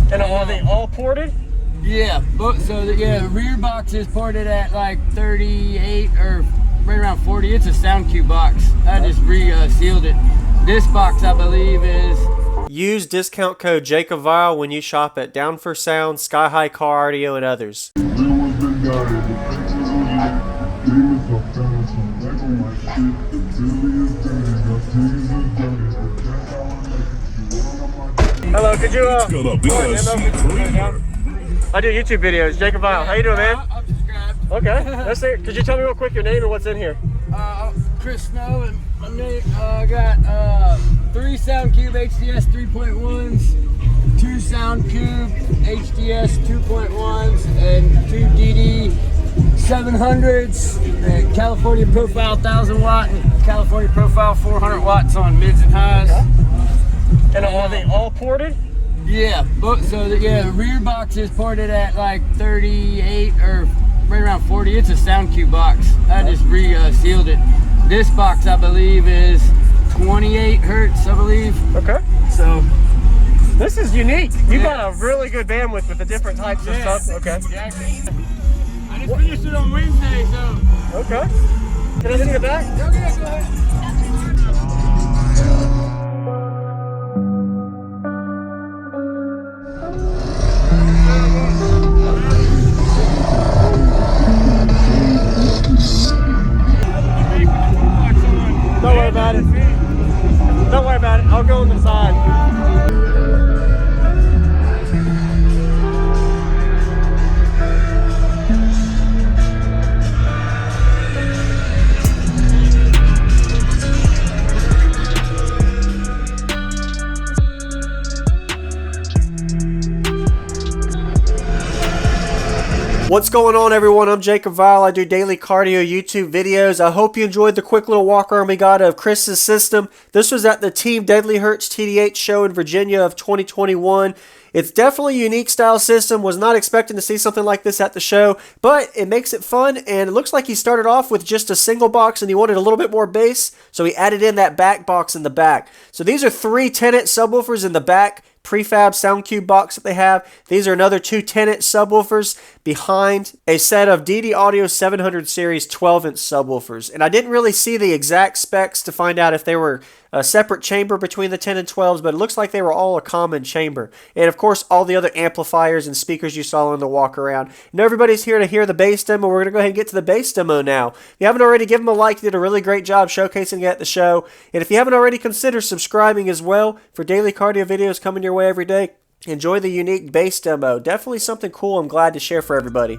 And are they all ported? Yeah, so the rear box is ported at like 38 or right around 40. It's a sound cube box. I just sealed it. This box, I believe, is... Use discount code JACOBVILE when you shop at Down for Sound, Sky High Car Audio, and others. Hello, could you I do YouTube videos. Jacob Vile. How you doing, man? I'm subscribed. Okay. Let's see. Could you tell me real quick your name and what's in here? Chris Snow, and my name, I got 3 Sound Cube HDS 3.1s, 2 Sound Cube HDS 2.1s, and 2 DD 700s, and California Profile 1000 watt, and California Profile 400 watts on mids and highs. And are they all ported? Yeah, so the rear box is ported at like 38 or right around 40. It's a sound cube box. I just sealed it. This box, I believe, is 28 hertz, I believe. Okay. So this is unique. You got a really good bandwidth with the different types of stuff. Okay. Exactly. I just finished it on Wednesday, so. Okay. Can I see the back? Okay, go ahead. Don't worry about it. Don't worry about it. I'll go on the side. What's going on, everyone? I'm Jacob Vile. I do daily cardio YouTube videos. I hope you enjoyed the quick little walk around we got of Chris's system. This was at the Team Deadly Hertz TDH show in Virginia of 2021. It's definitely a unique style system. Was not expecting to see something like this at the show, but it makes it fun, and it looks like he started off with just a single box and he wanted a little bit more bass, so he added in that back box in the back. So these are 3 10-inch subwoofers in the back, prefab sound cube box that they have. These are another 2 10-inch subwoofers behind a set of DD Audio 700 series 12-inch subwoofers. And I didn't really see the exact specs to find out if they were a separate chamber between the 10 and 12s, but it looks like they were all a common chamber. And of course, all the other amplifiers and speakers you saw on the walk around. And everybody's here to hear the bass demo. We're going to go ahead and get to the bass demo now. If you haven't already, give them a like. You did a really great job showcasing it at the show. And if you haven't already, consider subscribing as well for daily cardio videos coming your way every day. Enjoy the unique bass demo. Definitely something cool I'm glad to share for everybody.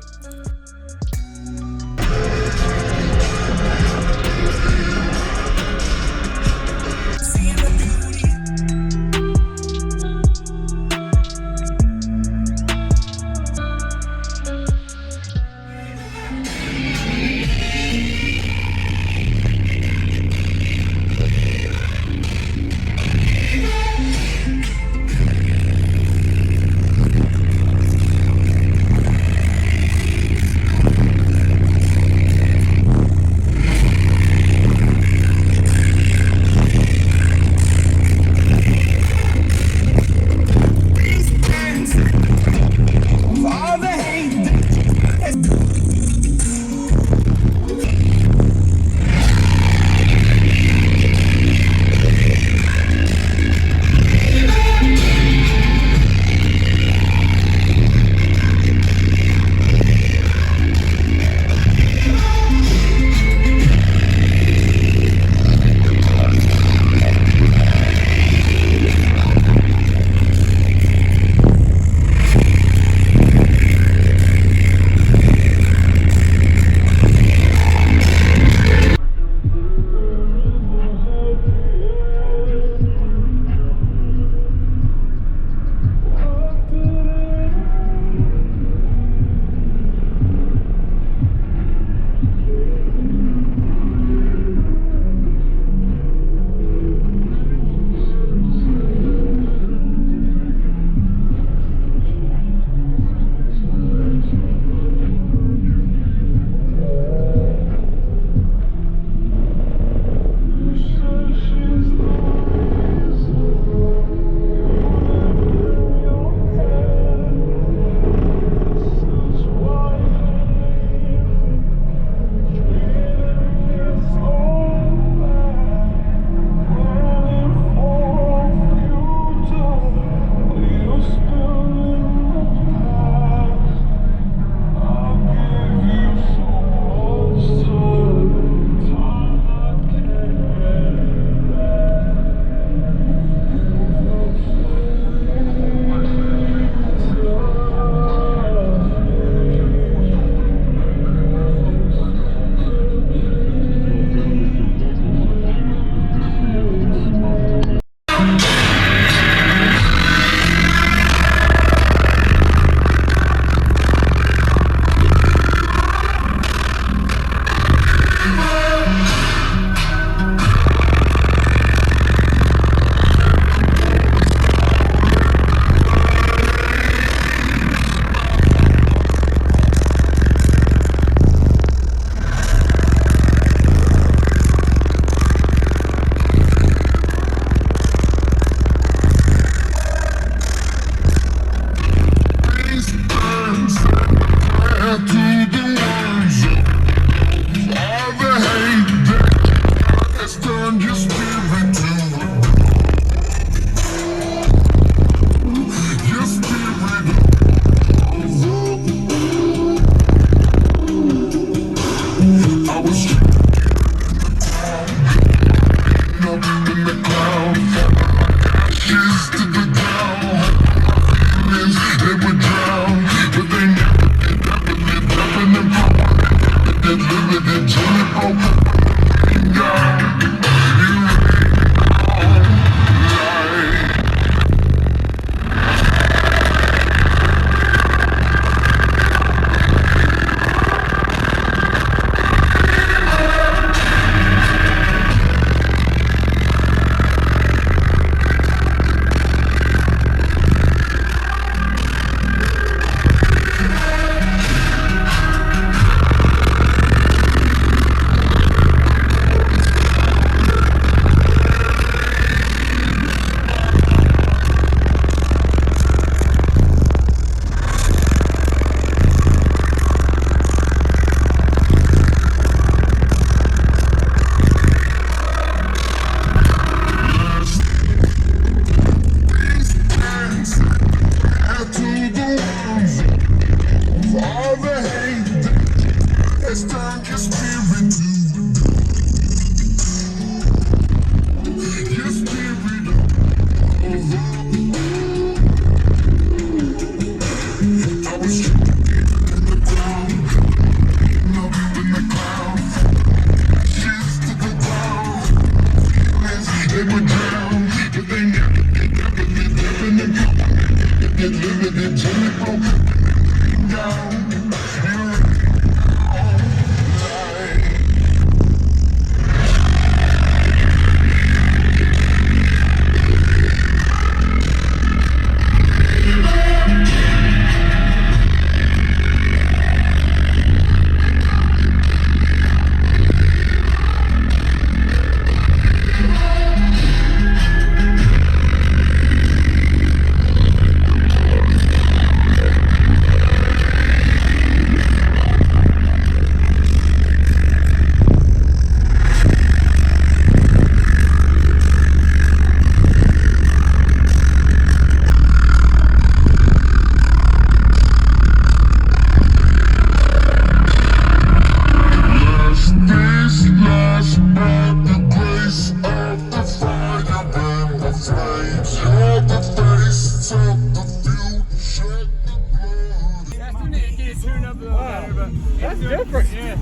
That's different. Yeah.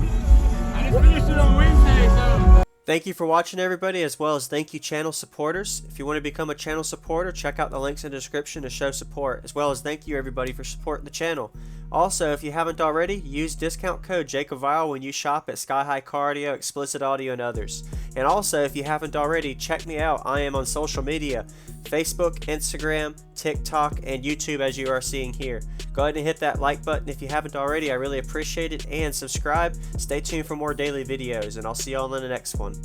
I just finished it on Wednesday, so. Thank you for watching, everybody, as well as thank you channel supporters. If you want to become a channel supporter, check out the links in the description to show support, as well as thank you everybody for supporting the channel. Also, if you haven't already, use discount code JACOBVILE when you shop at Sky High Cardio, Explicit Audio, and others. And also, if you haven't already, check me out. I am on social media, Facebook, Instagram, TikTok, and YouTube, as you are seeing here. Go ahead and hit that like button if you haven't already. I really appreciate it. And subscribe. Stay tuned for more daily videos, and I'll see y'all in the next one.